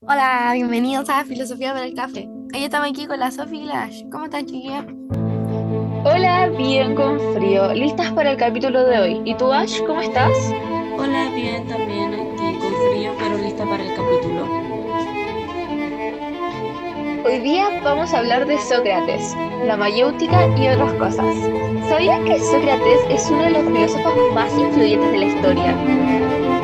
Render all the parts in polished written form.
Hola, bienvenidos a Filosofía para el Café. Hoy estamos aquí con la Sofi y la Ash. ¿Cómo están, chiquillas? Hola, bien con frío. ¿Listas para el capítulo de hoy? ¿Y tú, Ash, cómo estás? Hola, bien, también aquí con frío, pero lista para el capítulo. Hoy día vamos a hablar de Sócrates, la mayéutica y otras cosas. ¿Sabías que Sócrates es uno de los filósofos más influyentes de la historia?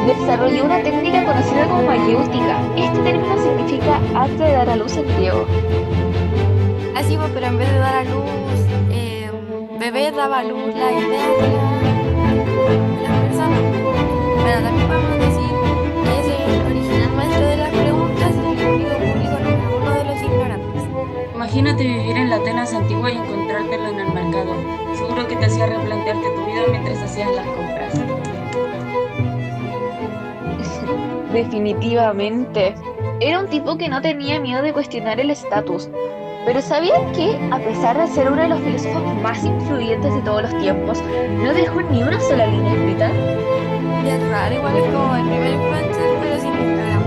Desarrolló una técnica conocida como mayéutica. Este término significa arte de dar a luz en griego. Así pues, pero en vez de dar a luz, bebé daba a luz las ideas de las personas. Bueno, también podemos decir que es el original maestro de las preguntas y el enemigo público número uno de los ignorantes. Imagínate vivir en la Atenas antigua y encontrártelo en el mercado. Seguro que te hacía replantearte tu vida mientras hacías las compras. Definitivamente. Era un tipo que no tenía miedo de cuestionar el estatus. Pero ¿sabían que, a pesar de ser uno de los filósofos más influyentes de todos los tiempos, no dejó ni una sola línea escrita? Y es raro, igual es como el primer influencer, pero sin Instagram.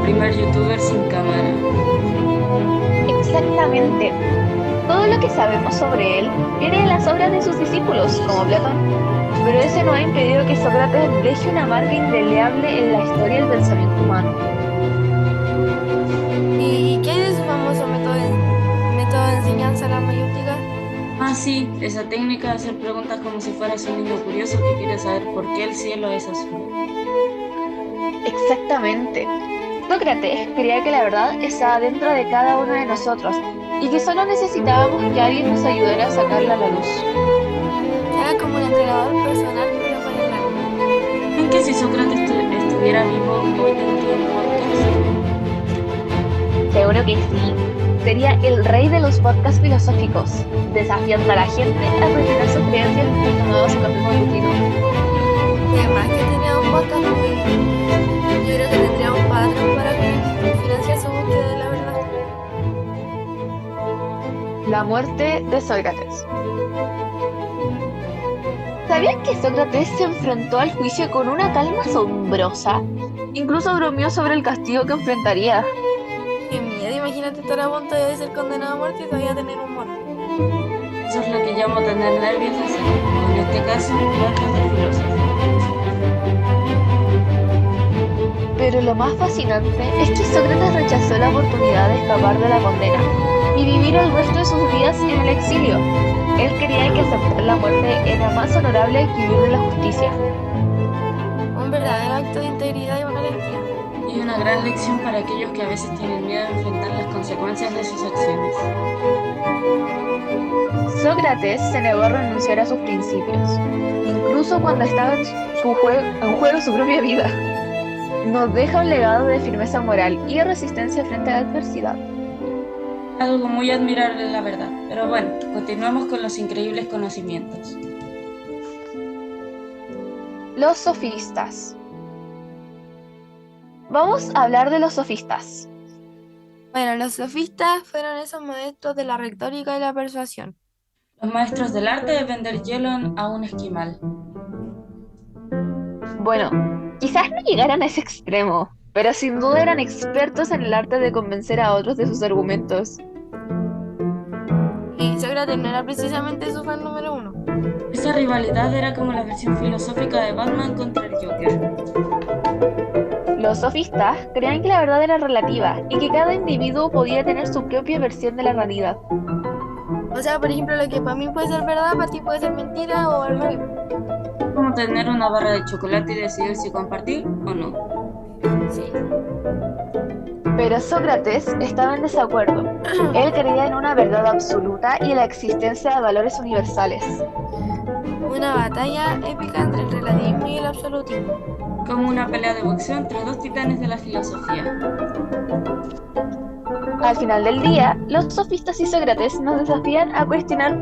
Primer youtuber sin cámara. Exactamente. Todo lo que sabemos sobre él viene de las obras de sus discípulos, como Platón. Pero eso no ha impedido que Sócrates deje una marca indeleble en la historia del pensamiento humano. ¿Y qué hay de su famoso método de enseñanza, la mayéutica? Ah, sí, esa técnica de hacer preguntas como si fueras un niño curioso que quiere saber por qué el cielo es azul. Exactamente. Sócrates creía que la verdad estaba dentro de cada uno de nosotros y que solo necesitábamos que alguien nos ayudara a sacarla a la luz. Era como un entrenador personal, pero para el alma. ¿En que si Sócrates estuviera vivo, hoy tendría un podcast? Seguro que sí. Sería el rey de los podcasts filosóficos, desafiando a la gente a cuestionar sus creencias respecto a nuevos conceptos de destino. Y además que tenía un podcast muy... Yo creo que tendría un Patreon para financiar su búsqueda de la verdad. La muerte de Sócrates. ¿Sabían que Sócrates se enfrentó al juicio con una calma asombrosa? Incluso bromeó sobre el castigo que enfrentaría. Qué miedo, imagínate estar a punto de ser condenado a muerte y todavía tener humor. Eso es lo que llamo tener nervios así, o en este caso, nervios de filósofo. Pero lo más fascinante es que Sócrates rechazó la oportunidad de escapar de la condena y vivir el resto de sus días en el exilio. Él creía que aceptar la muerte era más honorable que vivir de la justicia. Un verdadero acto de integridad y valentía. Y una gran lección para aquellos que a veces tienen miedo de enfrentar las consecuencias de sus acciones. Sócrates se negó a renunciar a sus principios, incluso cuando estaba en juego su propia vida. Nos deja un legado de firmeza moral y de resistencia frente a la adversidad. Algo muy admirable, la verdad. Pero bueno, continuamos con los increíbles conocimientos. Los sofistas. Vamos a hablar de los sofistas. Bueno, los sofistas fueron esos maestros de la retórica y la persuasión. Los maestros del arte de vender hielo a un esquimal. Bueno, quizás no llegaran a ese extremo, pero sin duda eran expertos en el arte de convencer a otros de sus argumentos. Y Sócrates no era precisamente su fan número uno. Esa rivalidad era como la versión filosófica de Batman contra el Joker. Los sofistas creían que la verdad era relativa y que cada individuo podía tener su propia versión de la realidad. O sea, por ejemplo, lo que para mí puede ser verdad, para ti puede ser mentira o al revés. Como tener una barra de chocolate y decidir si compartir o no. Sí. Pero Sócrates estaba en desacuerdo. Él creía en una verdad absoluta y en la existencia de valores universales. Una batalla épica entre el relativismo y el absolutismo. Como una pelea de boxeo entre dos titanes de la filosofía. Al final del día, los sofistas y Sócrates nos desafían a cuestionar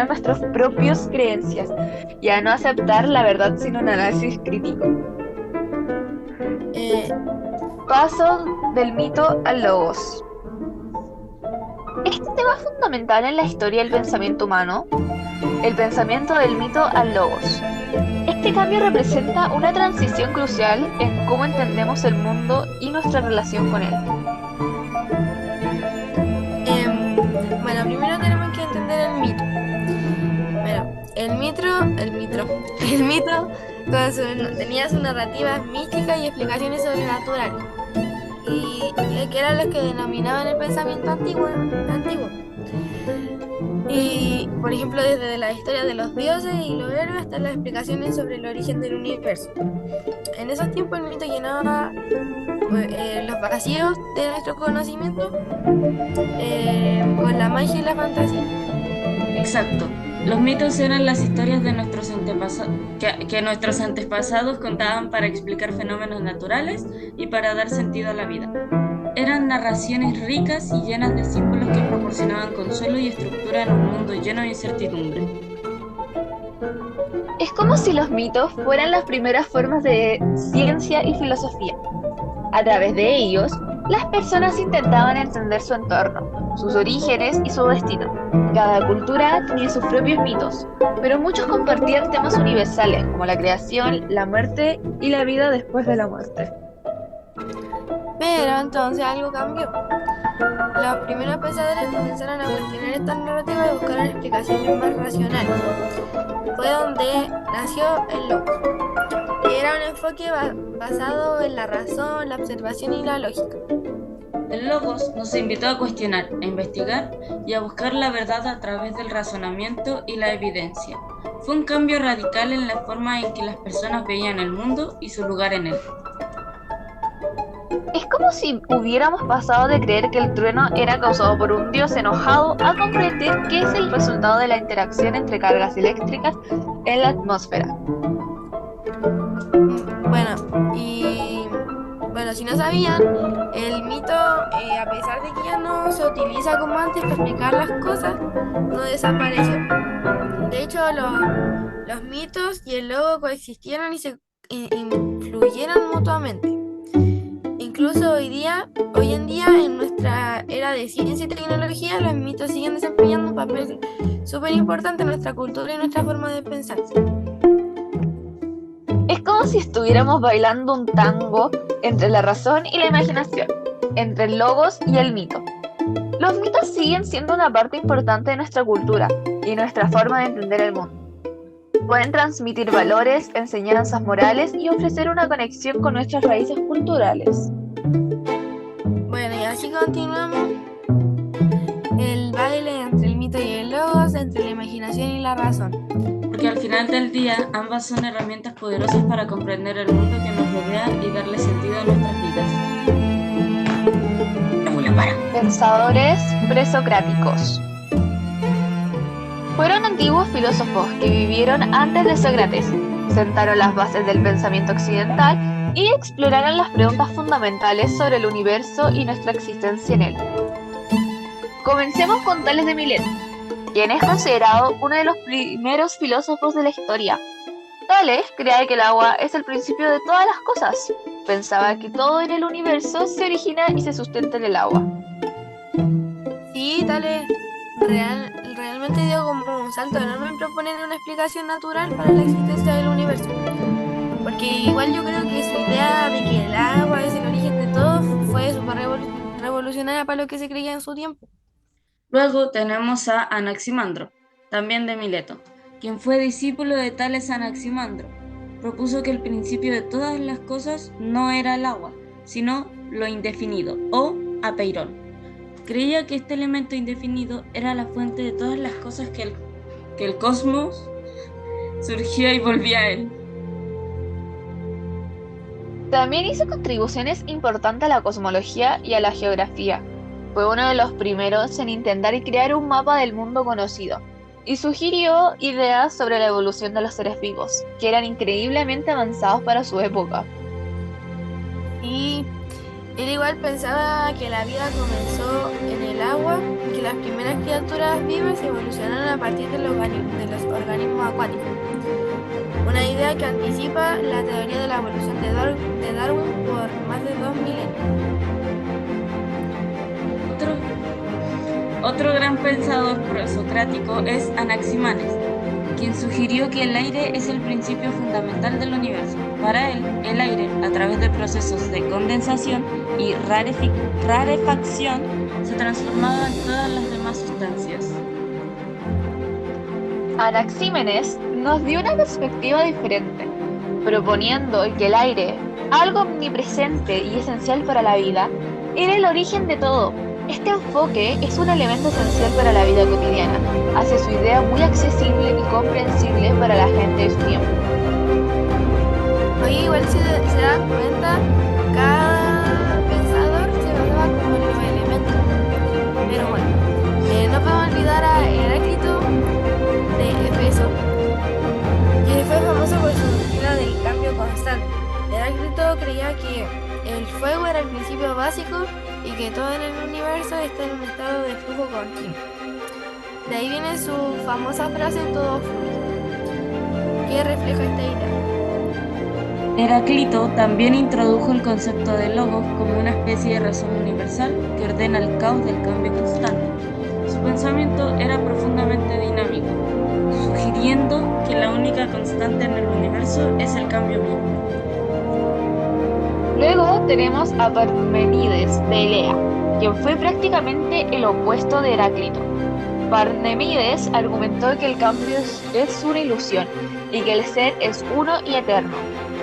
nuestras propias creencias y a no aceptar la verdad sin un análisis crítico. Eh, Paso del mito al logos. Este tema es fundamental en la historia del pensamiento humano, el pensamiento del mito al logos. Es Este cambio representa una transición crucial en cómo entendemos el mundo y nuestra relación con él. Bueno, primero tenemos que entender el mito. Bueno, el mito tenía sus narrativas místicas y explicaciones sobrenaturales, y que eran los que denominaban el pensamiento antiguo. Y, por ejemplo, desde la historia de los dioses y los héroes hasta las explicaciones sobre el origen del universo. En esos tiempos el mito llenaba los vacíos de nuestro conocimiento con la magia y la fantasía. Exacto. Los mitos eran las historias de nuestros antepasados que nuestros antepasados contaban para explicar fenómenos naturales y para dar sentido a la vida. Eran narraciones ricas y llenas de símbolos que proporcionaban consuelo y estructura en un mundo lleno de incertidumbre. Es como si los mitos fueran las primeras formas de ciencia y filosofía. A través de ellos, las personas intentaban entender su entorno, sus orígenes y su destino. Cada cultura tenía sus propios mitos, pero muchos compartían temas universales como la creación, la muerte y la vida después de la muerte. Pero entonces algo cambió. Los primeros pensadores comenzaron a cuestionar estas narrativas y buscar explicaciones más racionales. Fue donde nació el logos, que era un enfoque basado en la razón, la observación y la lógica. El Logos nos invitó a cuestionar, a investigar y a buscar la verdad a través del razonamiento y la evidencia. Fue un cambio radical en la forma en que las personas veían el mundo y su lugar en él. Es como si hubiéramos pasado de creer que el trueno era causado por un dios enojado a comprender que es el resultado de la interacción entre cargas eléctricas en la atmósfera. Bueno, si no sabían, el mito, a pesar de que ya no se utiliza como antes para explicar las cosas, no desapareció. De hecho, los mitos y el logo coexistieron y se influyeron mutuamente. Incluso hoy en día, en nuestra era de ciencia y tecnología, los mitos siguen desempeñando un papel súper importante en nuestra cultura y nuestra forma de pensar. Es como si estuviéramos bailando un tango entre la razón y la imaginación, entre el logos y el mito. Los mitos siguen siendo una parte importante de nuestra cultura y nuestra forma de entender el mundo. Pueden transmitir valores, enseñanzas morales y ofrecer una conexión con nuestras raíces culturales. Bueno, y así continuamos el baile entre el mito y el logos, entre la imaginación y la razón. Porque al final del día, ambas son herramientas poderosas para comprender el mundo que nos rodea y darle sentido a nuestras vidas. Pensadores presocráticos. Fueron antiguos filósofos que vivieron antes de Sócrates, sentaron las bases del pensamiento occidental y exploraron las preguntas fundamentales sobre el universo y nuestra existencia en él. Comencemos con Tales de Mileto, quien es considerado uno de los primeros filósofos de la historia. Tales creía que el agua es el principio de todas las cosas. Pensaba que todo en el universo se origina y se sustenta en el agua. Sí, Tales realmente dio como un salto enorme en proponer una explicación natural para la existencia del universo. Porque igual yo creo que su idea de que el agua es el origen de todo fue súper revolucionaria para lo que se creía en su tiempo. Luego tenemos a Anaximandro, también de Mileto, quien fue discípulo de Tales Anaximandro. Propuso que el principio de todas las cosas no era el agua, sino lo indefinido, o apeirón. Creía que este elemento indefinido era la fuente de todas las cosas, que el cosmos surgía y volvía a él. También hizo contribuciones importantes a la cosmología y a la geografía. Fue uno de los primeros en intentar crear un mapa del mundo conocido, y sugirió ideas sobre la evolución de los seres vivos, que eran increíblemente avanzados para su época. Y él igual pensaba que la vida comenzó en el agua y que las primeras criaturas vivas evolucionaron a partir de los organismos acuáticos. Una idea que anticipa la teoría de la evolución de Darwin por más de 2 milenios. Otro gran pensador presocrático es Anaximanes, quien sugirió que el aire es el principio fundamental del universo. Para él, el aire, a través de procesos de condensación y rarefacción, se transformaba en todas las demás sustancias. Anaxímenes nos dio una perspectiva diferente, proponiendo que el aire, algo omnipresente y esencial para la vida, era el origen de todo. Este enfoque es un elemento esencial para la vida cotidiana, hace su idea muy accesible y comprensible para la gente de su tiempo. Oye, igual se dan cuenta, cada pensador se basaba como en los elementos. Pero bueno, no podemos olvidar a Heráclito de Efeso, que fue famoso por su doctrina del cambio constante. Heráclito creía que el fuego era el principio básico y que todo en el universo está en un estado de flujo continuo. De ahí viene su famosa frase todo fluye, que refleja esta idea. Heráclito también introdujo el concepto de logos como una especie de razón universal que ordena el caos del cambio constante. Su pensamiento era profundamente dinámico, sugiriendo que la única constante en el universo es el cambio mismo. Luego tenemos a Parmenides de Elea, quien fue prácticamente el opuesto de Heráclito. Parmenides argumentó que el cambio es una ilusión y que el ser es uno y eterno.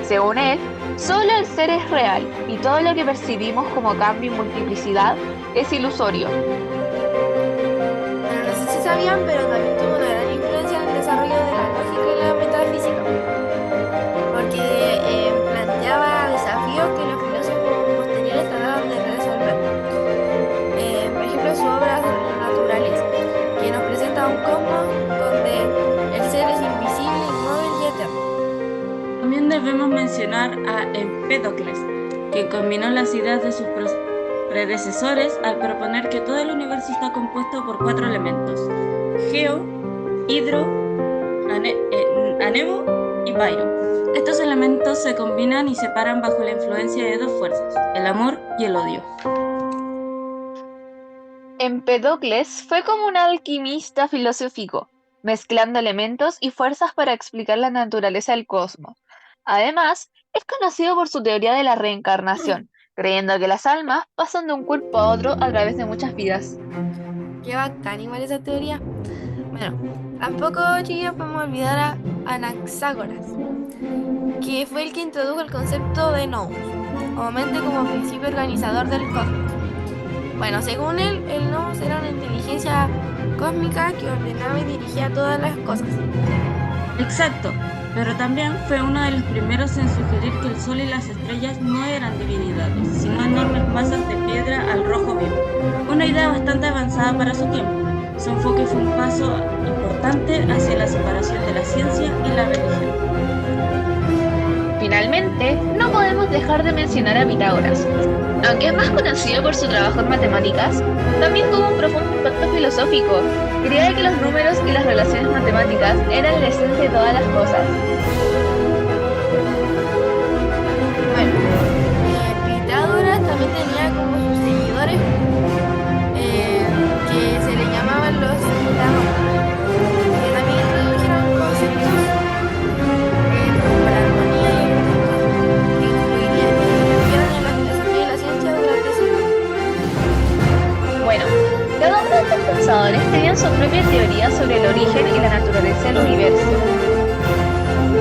Según él, solo el ser es real y todo lo que percibimos como cambio y multiplicidad es ilusorio. Bueno, no sé si sabían, pero también tuvo una gran influencia en el desarrollo de la lógica y la metafísica, porque planteaba desafíos que los filósofos posteriores trataban de resolver. Por ejemplo, su obra sobre la naturaleza, que nos presenta un cosmos donde el ser es invisible, inmóvil y eterno. También debemos mencionar a Empédocles, que combinó las ideas de sus predecesores al proponer que todo el universo está compuesto por 4 elementos: Geo, Hidro, Anemo y Pyro. Estos elementos se combinan y separan bajo la influencia de 2 fuerzas, el amor y el odio. Empédocles fue como un alquimista filosófico, mezclando elementos y fuerzas para explicar la naturaleza del cosmos. Además, es conocido por su teoría de la reencarnación, creyendo que las almas pasan de un cuerpo a otro a través de muchas vidas. Qué bacán igual esa teoría. Bueno, tampoco, chicos, podemos olvidar a Anaxágoras, que fue el que introdujo el concepto de nous, o mente como principio organizador del cosmos. Bueno, según él, el nous era una inteligencia cósmica que ordenaba y dirigía todas las cosas. Exacto, pero también fue uno de los primeros en sugerir que el sol y las estrellas no eran divinidades, sino enormes masas de piedra al rojo vivo. Una idea bastante avanzada para su tiempo. Su enfoque fue un paso importante hacia la separación de la ciencia y la religión. Finalmente, no podemos dejar de mencionar a Pitágoras. Aunque es más conocido por su trabajo en matemáticas, también tuvo un profundo impacto filosófico. Creía que los números y las relaciones matemáticas eran la esencia de todas las cosas. Bueno, Pitágoras también tenía como sus seguidores que se le llamaban los pitagóricos, que también introdujeron conceptos como la armonía y el orden, que influyeron en la filosofía y la ciencia durante siglos. Bueno, cada uno de estos pensadores tenían su propia teoría sobre el origen y la naturaleza del universo.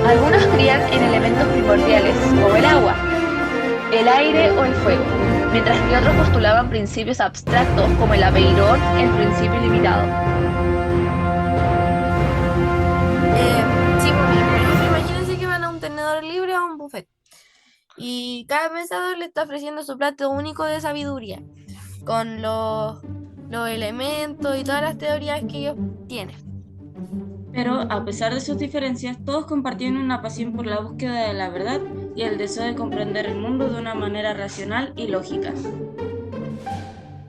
Algunos creían en elementos primordiales, como el agua, el aire o el fuego, mientras que otros postulaban principios abstractos como el apeirón, el principio ilimitado. Sí, porque por ejemplo, imagínense que van a un tenedor libre o a un buffet y cada pensador le está ofreciendo su plato único de sabiduría con los elementos y todas las teorías que ellos tienen. Pero, a pesar de sus diferencias, todos compartían una pasión por la búsqueda de la verdad y el deseo de comprender el mundo de una manera racional y lógica.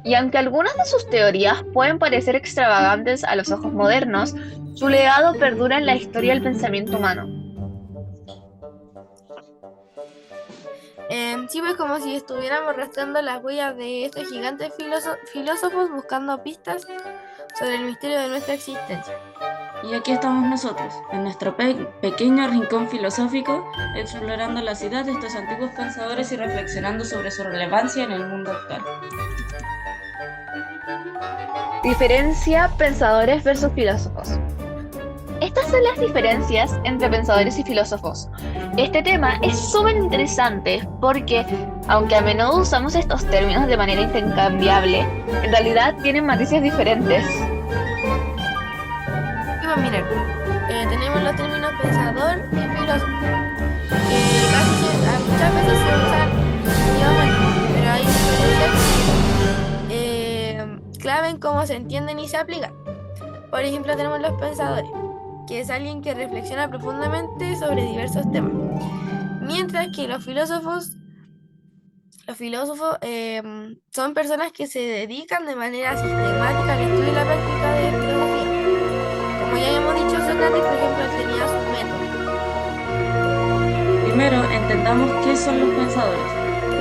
Y aunque algunas de sus teorías pueden parecer extravagantes a los ojos modernos, su legado perdura en la historia del pensamiento humano. Sí, pues como si estuviéramos rastreando las huellas de estos gigantes filósofos buscando pistas sobre el misterio de nuestra existencia. Y aquí estamos nosotros, en nuestro pequeño rincón filosófico, explorando las ideas de estos antiguos pensadores y reflexionando sobre su relevancia en el mundo actual. Diferencia pensadores versus filósofos. Estas son las diferencias entre pensadores y filósofos. Este tema es súper interesante porque, aunque a menudo usamos estos términos de manera intercambiable, en realidad tienen matices diferentes. Y pues miren, tenemos los términos pensador y filósofo. Muchas veces se usan respectivamente, pero hay diferencias clave en cómo se entienden y se aplican. Por ejemplo, tenemos los pensadores, que es alguien que reflexiona profundamente sobre diversos temas. Mientras que los filósofos son personas que se dedican de manera sistemática al estudio y la práctica de filosofía. Como ya hemos dicho, Sócrates, por ejemplo, tenía su método. Primero, entendamos qué son los pensadores.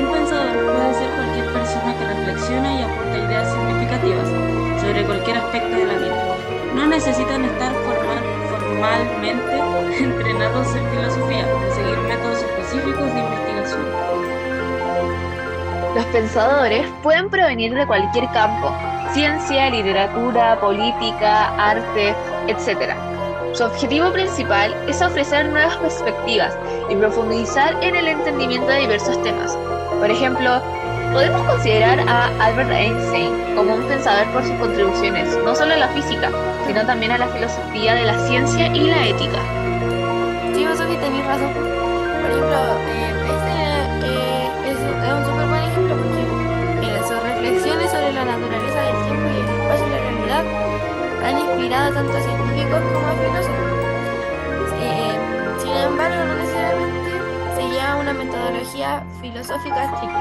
Un pensador puede ser cualquier persona que reflexiona y aporta ideas significativas sobre cualquier aspecto de la vida. No necesitan estar formalmente entrenados en filosofía o seguir métodos específicos de investigación. Los pensadores pueden provenir de cualquier campo: ciencia, literatura, política, arte, etc. Su objetivo principal es ofrecer nuevas perspectivas y profundizar en el entendimiento de diversos temas. Por ejemplo, podemos considerar a Albert Einstein como un pensador por sus contribuciones, no solo a la física, sino también a la filosofía de la ciencia y la ética. Sí, vos Sofi, tenés razón. Por ejemplo, es un súper buen ejemplo porque mira, sus reflexiones sobre la naturaleza del tiempo y el espacio y la realidad han inspirado tanto a científicos como a filósofos. Sin embargo, no necesariamente se lleva una metodología filosófica estricta.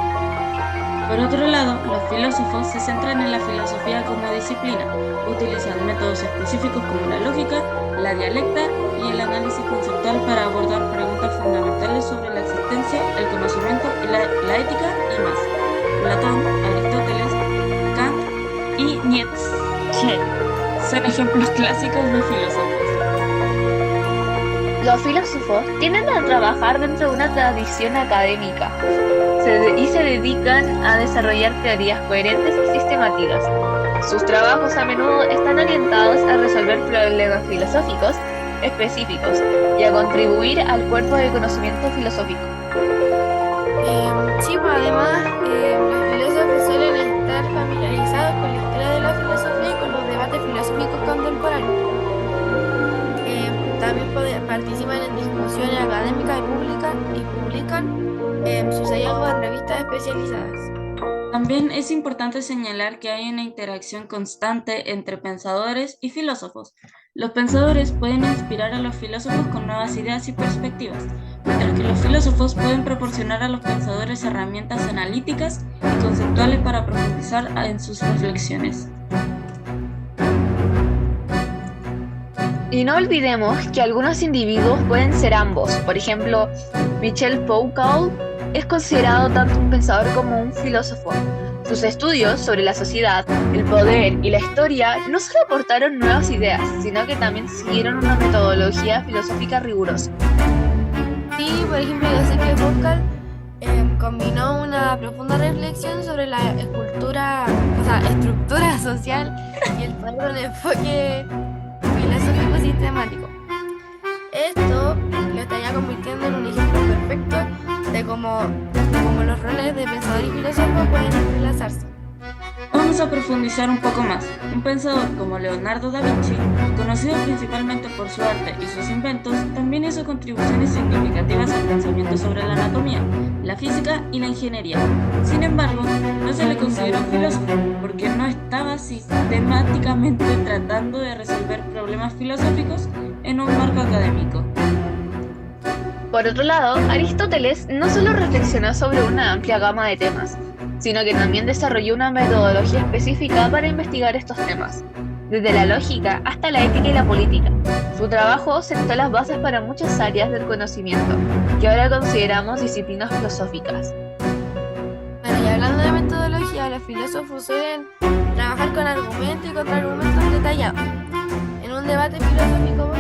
Por otro lado, los filósofos se centran en la filosofía como disciplina, utilizan métodos específicos como la lógica, la dialecta y el análisis conceptual para abordar preguntas fundamentales sobre la existencia, el conocimiento y la ética y más. Platón, Aristóteles, Kant y Nietzsche son ejemplos clásicos de filósofos. Los filósofos tienden a trabajar dentro de una tradición académica y se dedican a desarrollar teorías coherentes y sistemáticas. Sus trabajos a menudo están orientados a resolver problemas filosóficos específicos y a contribuir al cuerpo de conocimiento filosófico. Sí, pues además los filósofos suelen estar familiarizados con la historia de la filosofía y con los debates filosóficos contemporáneos. También participan en discusiones académicas y publican sus hallazgos en revistas especializadas. También es importante señalar que hay una interacción constante entre pensadores y filósofos. Los pensadores pueden inspirar a los filósofos con nuevas ideas y perspectivas, mientras que los filósofos pueden proporcionar a los pensadores herramientas analíticas y conceptuales para profundizar en sus reflexiones. Y no olvidemos que algunos individuos pueden ser ambos. Por ejemplo, Michel Foucault es considerado tanto un pensador como un filósofo. Sus estudios sobre la sociedad, el poder y la historia no solo aportaron nuevas ideas, sino que también siguieron una metodología filosófica rigurosa. Sí, por ejemplo, yo sé que Foucault combinó una profunda reflexión sobre la estructura social y el poder con enfoque filosófico sistemático. Esto lo estaría convirtiendo en un ejemplo perfecto de cómo los roles de pensador y filósofo pueden entrelazarse. Vamos a profundizar un poco más. Un pensador como Leonardo da Vinci, conocido principalmente por su arte y sus inventos, también hizo contribuciones significativas al pensamiento sobre la anatomía, la física y la ingeniería. Sin embargo, no se le consideró un filósofo porque no estaba sistemáticamente tratando de resolver problemas filosóficos en un marco académico. Por otro lado, Aristóteles no solo reflexionó sobre una amplia gama de temas, sino que también desarrolló una metodología específica para investigar estos temas, desde la lógica hasta la ética y la política. Su trabajo sentó las bases para muchas áreas del conocimiento, que ahora consideramos disciplinas filosóficas. Bueno, y hablando de metodología, los filósofos suelen trabajar con argumentos y contraargumentos detallados. En un debate filosófico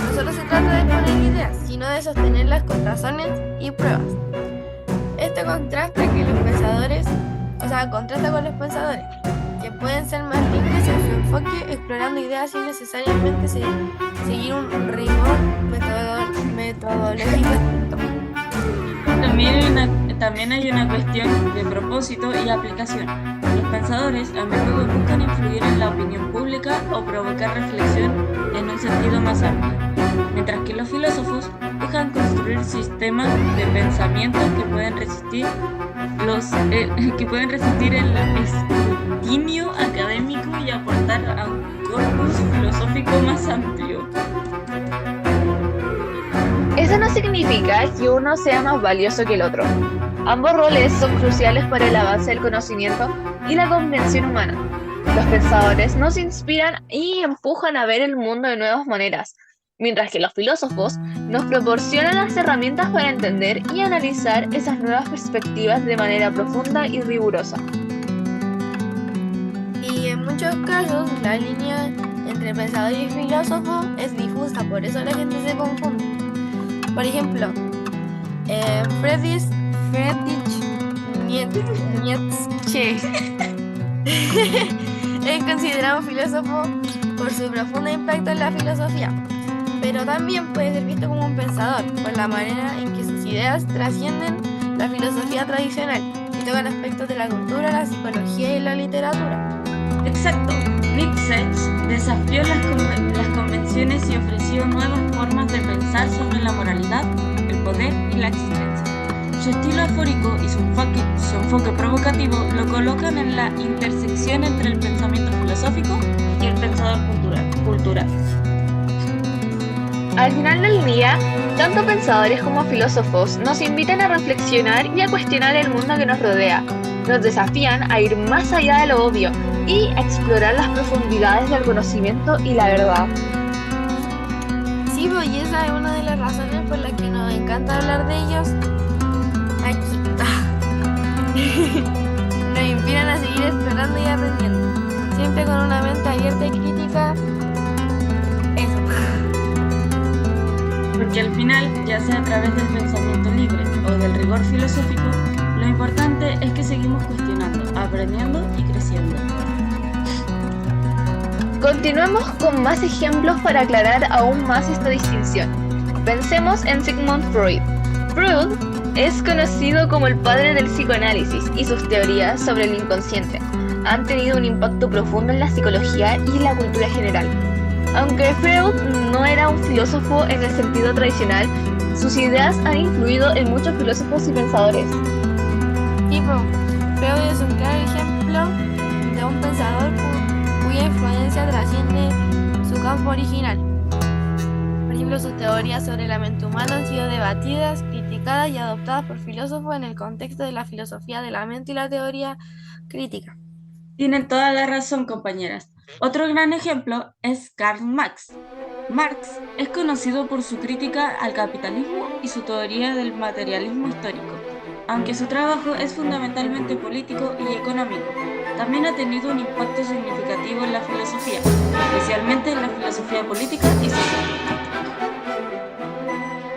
no solo se trata de exponer ideas, sino de sostenerlas con razones y pruebas. Esto contrasta con los pensadores, que pueden ser más libres en su enfoque, explorando ideas sin necesariamente seguir un rigor metodológico estricto. También hay una cuestión de propósito y aplicación. Los pensadores a menudo buscan influir en la opinión pública o provocar reflexión en un sentido más amplio, mientras que los filósofos buscan construir sistemas de pensamiento que pueden resistir el escrutinio académico y aportar a un corpus filosófico más amplio. Eso no significa que uno sea más valioso que el otro. Ambos roles son cruciales para el avance del conocimiento y la comprensión humana. Los pensadores nos inspiran y empujan a ver el mundo de nuevas maneras, mientras que los filósofos nos proporcionan las herramientas para entender y analizar esas nuevas perspectivas de manera profunda y rigurosa. Y en muchos casos, la línea entre pensador y filósofo es difusa, por eso la gente se confunde. Por ejemplo, Friedrich Nietzsche es considerado un filósofo por su profundo impacto en la filosofía, pero también puede ser visto como un pensador por la manera en que sus ideas trascienden la filosofía tradicional y tocan aspectos de la cultura, la psicología y la literatura. Exacto. Nietzsche desafió las convenciones y ofreció nuevas formas de pensar sobre la moralidad, el poder y la existencia. Su estilo afórico y su enfoque provocativo lo colocan en la intersección entre el pensamiento filosófico y el pensador cultural. Al final del día, tanto pensadores como filósofos nos invitan a reflexionar y a cuestionar el mundo que nos rodea. Nos desafían a ir más allá de lo obvio y a explorar las profundidades del conocimiento y la verdad. Sí, pues, y esa es una de las razones por las que nos encanta hablar de ellos aquí. Nos inspiran a seguir explorando y aprendiendo, siempre con una mente abierta y crítica. Eso. Porque al final, ya sea a través del pensamiento libre o del rigor filosófico, lo importante es que seguimos cuestionando, aprendiendo y creciendo. Continuemos con más ejemplos para aclarar aún más esta distinción. Pensemos en Sigmund Freud. Freud es conocido como el padre del psicoanálisis y sus teorías sobre el inconsciente han tenido un impacto profundo en la psicología y la cultura general. Aunque Freud no era un filósofo en el sentido tradicional, sus ideas han influido en muchos filósofos y pensadores. Tipo, Freud es un claro ejemplo de un pensador cuya influencia trasciende su campo original. Por ejemplo, sus teorías sobre la mente humana han sido debatidas, criticadas y adoptadas por filósofos en el contexto de la filosofía de la mente y la teoría crítica. Tienen toda la razón, compañeras. Otro gran ejemplo es Karl Marx. Marx es conocido por su crítica al capitalismo y su teoría del materialismo histórico. Aunque su trabajo es fundamentalmente político y económico, también ha tenido un impacto significativo en la filosofía, especialmente en la filosofía política y social.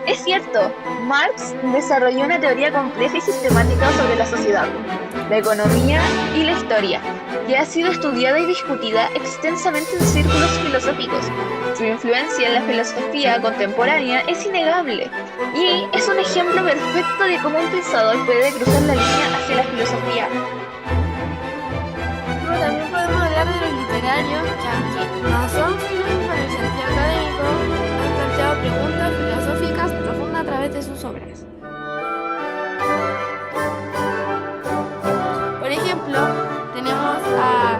Es cierto, Marx desarrolló una teoría compleja y sistemática sobre la sociedad, la economía y la historia, que ha sido estudiada y discutida extensamente en círculos filosóficos. Su influencia en la filosofía contemporánea es innegable y es un ejemplo perfecto de cómo un pensador puede cruzar la línea hacia la filosofía. Pero también podemos hablar de los literarios que, aunque no son filósofos en el sentido académico, han planteado preguntas filosóficas profundas a través de sus obras. Por ejemplo, tenemos a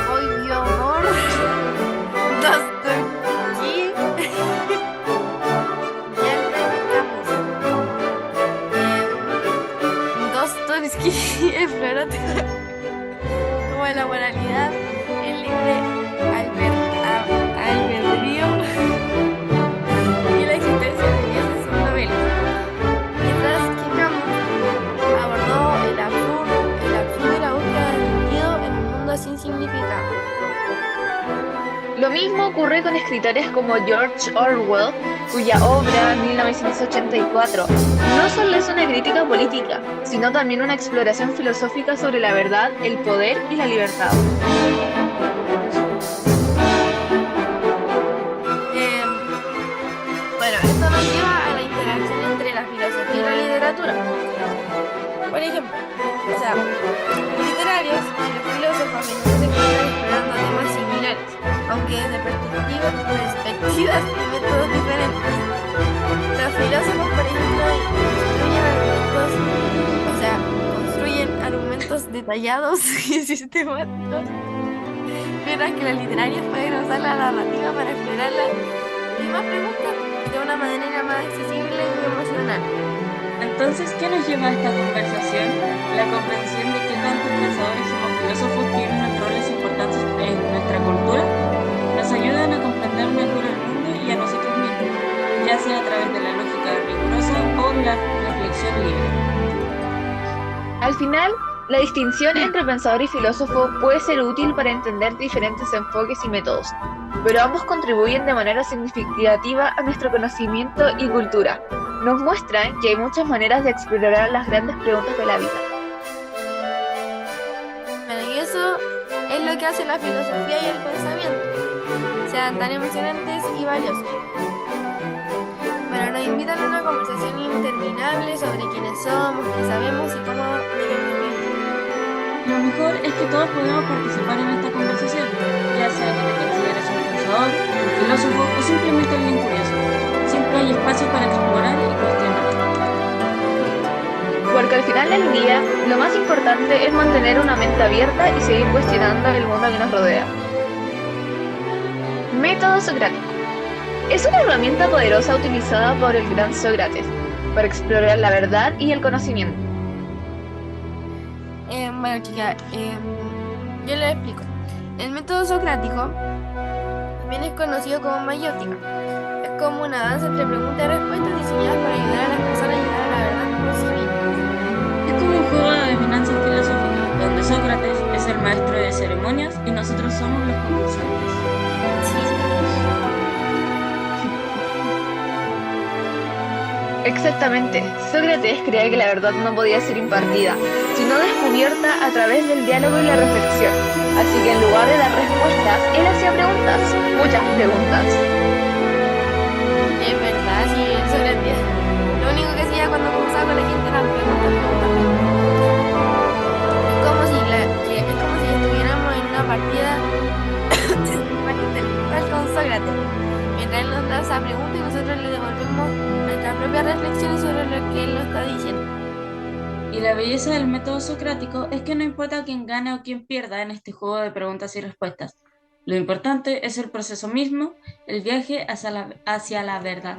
Fyodor Dostoyevsky y Albert Camus. Dostoyevsky exploró como la moralidad, el libre albedrío y la existencia de Dios en sus novelas. Mientras que Camus abordó el absurdo y la búsqueda de sentido en un mundo sin significado. Lo mismo ocurre con escritores como George Orwell, cuya obra 1984 no solo es una crítica política, sino también una exploración filosófica sobre la verdad, el poder y la libertad. Bueno, esto nos lleva a la interacción entre la filosofía y la literatura. Por ejemplo, o sea, los literarios y los filósofos a menudo se encuentran explorando temas similares, aunque desde perspectivas y métodos diferentes. Los filósofos, por ejemplo, construyen argumentos detallados y sistemáticos, mientras que los literarios pueden usar la narrativa para explorar las mismas preguntas de una manera más accesible y emocional. Entonces, ¿qué nos lleva a esta conversación? La comprensión de que tantos pensadores como filósofos tienen roles importantes en nuestra cultura, nos ayudan a comprender mejor el mundo y a nosotros mismos, ya sea a través de la lógica rigurosa o la reflexión libre. Al final, la distinción entre pensador y filósofo puede ser útil para entender diferentes enfoques y métodos, pero ambos contribuyen de manera significativa a nuestro conocimiento y cultura. Nos muestran que hay muchas maneras de explorar las grandes preguntas de la vida. Bueno, y eso es lo que hace la filosofía y el pensamiento, sean tan emocionantes y valiosos. Bueno, nos invitan a una conversación interminable sobre quiénes somos, qué sabemos y cómo debemos vivir. Lo mejor es que todos podemos participar en esta conversación, ya sea que te consideres un pensador, un filósofo o simplemente alguien curioso. Siempre hay espacio para explorar y cuestionar. Porque al final del día, lo más importante es mantener una mente abierta y seguir cuestionando el mundo que nos rodea. Método socrático. Es una herramienta poderosa utilizada por el gran Sócrates para explorar la verdad y el conocimiento. Bueno, chica, yo les explico. El método socrático también es conocido como mayéutica. Es como una danza entre preguntas y respuestas diseñadas para ayudar a las personas a llegar a la verdad por sí mismas. Es como un juego de adivinanza filosófica, donde Sócrates es el maestro de ceremonias y nosotros somos los concursantes. Sí. Exactamente, Sócrates creía que la verdad no podía ser impartida, sino descubierta a través del diálogo y la reflexión. Así que en lugar de dar respuestas, él hacía preguntas, muchas preguntas. Es verdad, sí, Sócrates. Lo único que hacía cuando conversaba con la gente eran preguntas, preguntas, preguntas. Es como si estuviéramos en una partida magistral con Sócrates. Mientras él nos da esa pregunta y nosotros le devolvemos nuestras propias reflexiones sobre lo que él nos está diciendo. Y la belleza del método socrático es que no importa quién gane o quién pierda en este juego de preguntas y respuestas. Lo importante es el proceso mismo, el viaje hacia la verdad.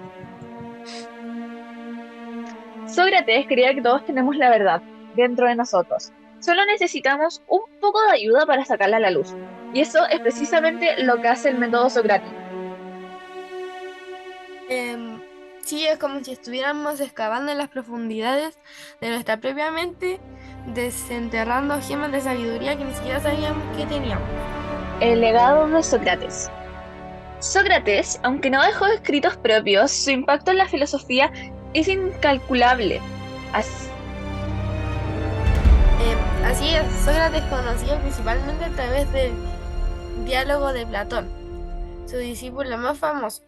Sócrates creía que todos tenemos la verdad dentro de nosotros. Solo necesitamos un poco de ayuda para sacarla a la luz. Y eso es precisamente lo que hace el método socrático. Sí, es como si estuviéramos excavando en las profundidades de nuestra propia mente, desenterrando gemas de sabiduría que ni siquiera sabíamos que teníamos. El legado de Sócrates. Sócrates, aunque no dejó escritos propios, su impacto en la filosofía es incalculable. Así es, Sócrates conocido principalmente a través del diálogo de Platón, su discípulo más famoso.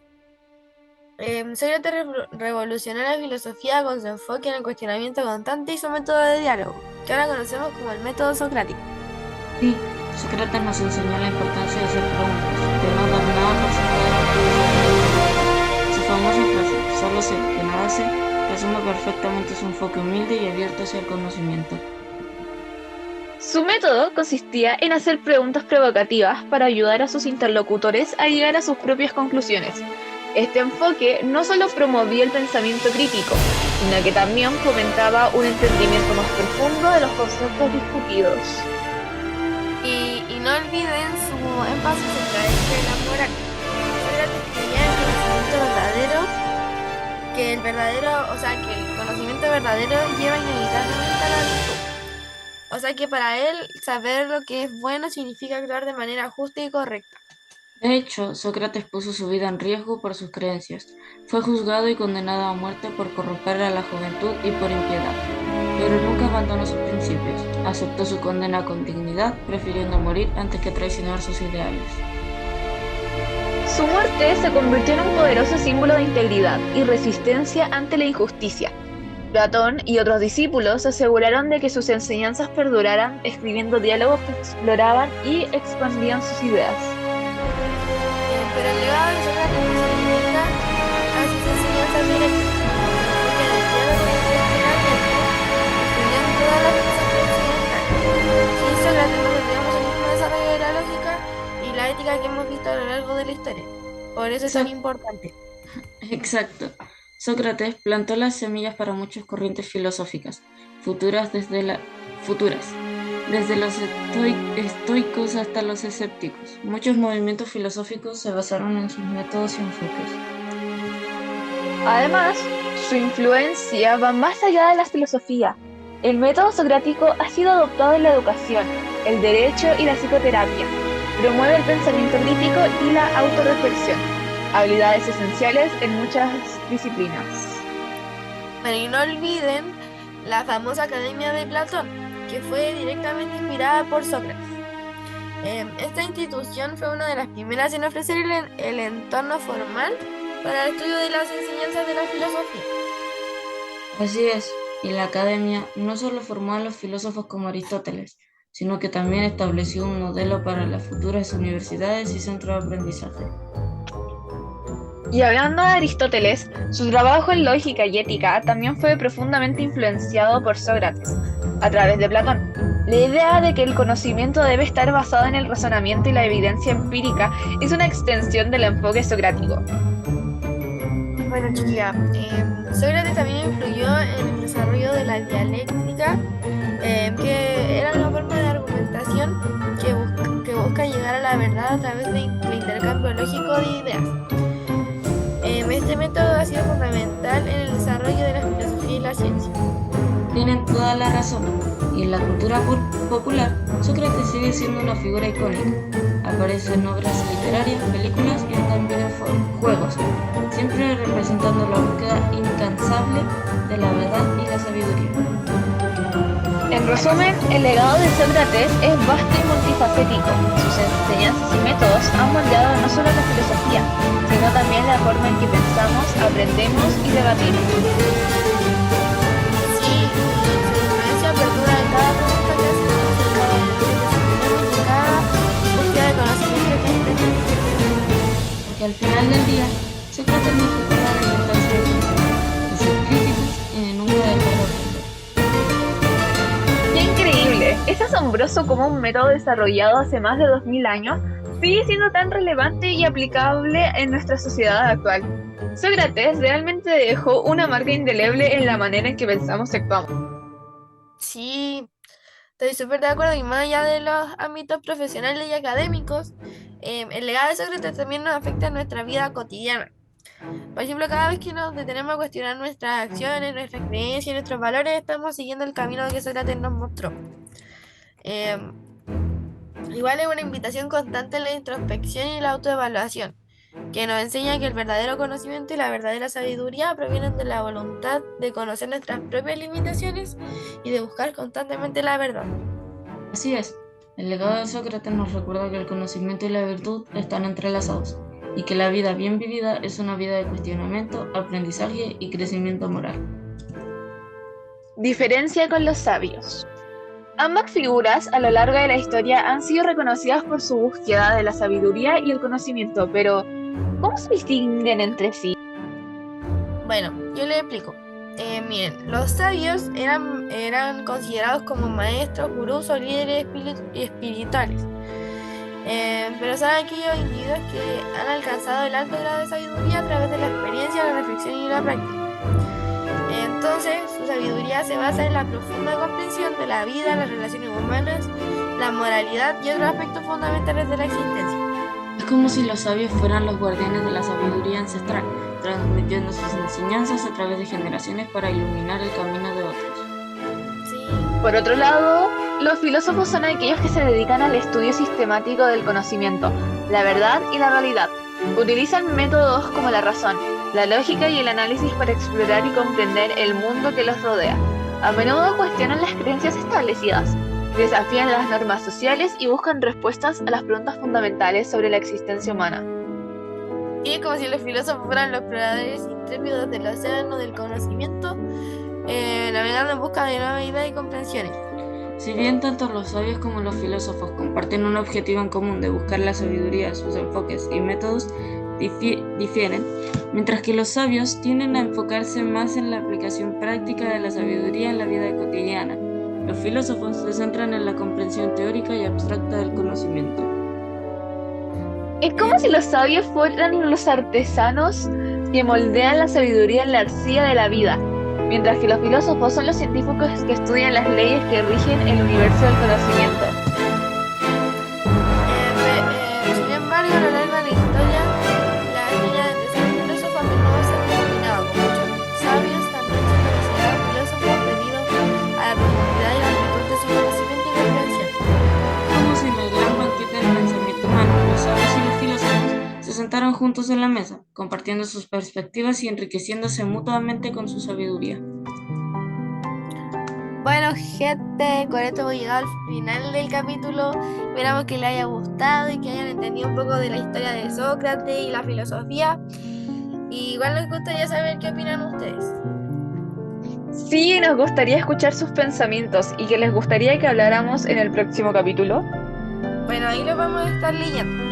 Sócrates revolucionó la filosofía con su enfoque en el cuestionamiento constante y su método de diálogo, que ahora conocemos como el método socrático. Sí, Sócrates nos enseñó la importancia de hacer preguntas, de no dar nada por sentado. Su famosa frase, solo sé que nada sé, resume perfectamente su enfoque humilde y abierto hacia el conocimiento. Su método consistía en hacer preguntas provocativas para ayudar a sus interlocutores a llegar a sus propias conclusiones. Este enfoque no solo promovía el pensamiento crítico, sino que también fomentaba un entendimiento más profundo de los conceptos discutidos. Y no olviden su énfasis en la ética y la moral. Sócrates creía en que el conocimiento verdadero lleva inevitablemente a la virtud. O sea que para él saber lo que es bueno significa actuar de manera justa y correcta. De hecho, Sócrates puso su vida en riesgo por sus creencias. Fue juzgado y condenado a muerte por corromper a la juventud y por impiedad, pero nunca abandonó sus principios. Aceptó su condena con dignidad, prefiriendo morir antes que traicionar sus ideales. Su muerte se convirtió en un poderoso símbolo de integridad y resistencia ante la injusticia. Platón y otros discípulos aseguraron de que sus enseñanzas perduraran escribiendo diálogos que exploraban y expandían sus ideas. Pero el legado de Sócrates no se limita a sus enseñanzas directas, porque en el diálogo intelectualmente influyó en toda la filosofía occidental. Sin Sócrates no tendríamos el mismo desarrollo de la lógica y la ética que hemos visto a lo largo de la historia. Por eso es tan importante. Exacto. Sócrates plantó las semillas para muchas corrientes filosóficas, futuras, desde los estoicos hasta los escépticos. Muchos movimientos filosóficos se basaron en sus métodos y enfoques. Además, su influencia va más allá de la filosofía. El método socrático ha sido adoptado en la educación, el derecho y la psicoterapia. Promueve el pensamiento crítico y la autorreflexión, habilidades esenciales en muchas disciplinas. Bueno, y no olviden la famosa Academia de Platón, que fue directamente inspirada por Sócrates. Esta institución fue una de las primeras en ofrecer el entorno formal para el estudio de las enseñanzas de la filosofía. Así es, y la academia no solo formó a los filósofos como Aristóteles, sino que también estableció un modelo para las futuras universidades y centros de aprendizaje. Y hablando de Aristóteles, su trabajo en lógica y ética también fue profundamente influenciado por Sócrates, a través de Platón. La idea de que el conocimiento debe estar basado en el razonamiento y la evidencia empírica es una extensión del enfoque socrático. Bueno, chiquilla, Sócrates también influyó en el desarrollo de la dialéctica, que era una forma de argumentación que busca llegar a la verdad a través del intercambio lógico de ideas. Este método ha sido fundamental en el desarrollo de la filosofía y la ciencia. Tienen toda la razón, y en la cultura popular, Sócrates sigue siendo una figura icónica. Aparece en obras literarias, películas y también en juegos, siempre representando la búsqueda incansable de la verdad y la sabiduría. En resumen, el legado de Sócrates es vasto y multifacético. Sus enseñanzas y métodos han moldeado no solo la filosofía, sino también la forma en que pensamos, aprendemos y debatimos. Sí, y su influencia perdura en cada pregunta que hacemos, en cada disciplina y en cada búsqueda de conocimiento que intentamos. Porque al final del día, Sócrates nos recuerda la importancia de ser críticos y de nunca dejar de aprender. ¡Qué increíble! Es asombroso cómo un método desarrollado hace más de 2000 años sigue siendo tan relevante y aplicable en nuestra sociedad actual. Sócrates realmente dejó una marca indeleble en la manera en que pensamos y actuamos. Sí, estoy súper de acuerdo, y más allá de los ámbitos profesionales y académicos, el legado de Sócrates también nos afecta en nuestra vida cotidiana. Por ejemplo, cada vez que nos detenemos a cuestionar nuestras acciones, nuestras creencias y nuestros valores, estamos siguiendo el camino que Sócrates nos mostró. Igual es una invitación constante a la introspección y la autoevaluación, que nos enseña que el verdadero conocimiento y la verdadera sabiduría provienen de la voluntad de conocer nuestras propias limitaciones y de buscar constantemente la verdad. Así es, el legado de Sócrates nos recuerda que el conocimiento y la virtud están entrelazados, y que la vida bien vivida es una vida de cuestionamiento, aprendizaje y crecimiento moral. Diferencia con los sabios. Ambas figuras a lo largo de la historia han sido reconocidas por su búsqueda de la sabiduría y el conocimiento, pero ¿cómo se distinguen entre sí? Bueno, yo les explico. Miren, los sabios eran considerados como maestros, gurús o líderes espirituales. Pero son aquellos individuos que han alcanzado el alto grado de sabiduría a través de la experiencia, la reflexión y la práctica. Entonces, su sabiduría se basa en la profunda comprensión de la vida, las relaciones humanas, la moralidad y otros aspectos fundamentales de la existencia. Es como si los sabios fueran los guardianes de la sabiduría ancestral, transmitiendo sus enseñanzas a través de generaciones para iluminar el camino de otros. Sí. Por otro lado, los filósofos son aquellos que se dedican al estudio sistemático del conocimiento, la verdad y la realidad. Utilizan métodos como la razón, la lógica y el análisis para explorar y comprender el mundo que los rodea. A menudo cuestionan las creencias establecidas, desafían las normas sociales y buscan respuestas a las preguntas fundamentales sobre la existencia humana. Y es como si los filósofos fueran los exploradores intrépidos del océano del conocimiento, navegando en busca de nuevas ideas y comprensiones. Si bien tanto los sabios como los filósofos comparten un objetivo en común de buscar la sabiduría, sus enfoques y métodos difieren, mientras que los sabios tienden a enfocarse más en la aplicación práctica de la sabiduría en la vida cotidiana. Los filósofos se centran en la comprensión teórica y abstracta del conocimiento. Es como si los sabios fueran los artesanos que moldean la sabiduría en la arcilla de la vida, mientras que los filósofos son los científicos que estudian las leyes que rigen el universo del conocimiento. Sin embargo, a lo largo de la historia, la línea de ser filósofo a menudo se ha combinado con muchos sabios, también siendo considerados filósofos debido a la profundidad y la amplitud de su conocimiento y comprensión. Como si en el gran banquete del pensamiento humano, los sabios y los filósofos se sentaron juntos en la mesa, compartiendo sus perspectivas y enriqueciéndose mutuamente con su sabiduría. Bueno, gente, con esto voy a llegar al final del capítulo. Esperamos que les haya gustado y que hayan entendido un poco de la historia de Sócrates y la filosofía. Y igual nos gustaría saber qué opinan ustedes. Sí, nos gustaría escuchar sus pensamientos y que les gustaría que habláramos en el próximo capítulo. Bueno, ahí lo vamos a estar leyendo.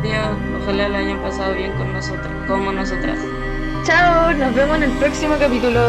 Dios, ojalá lo hayan pasado bien con nosotros, como nosotras. Chao, nos vemos en el próximo capítulo.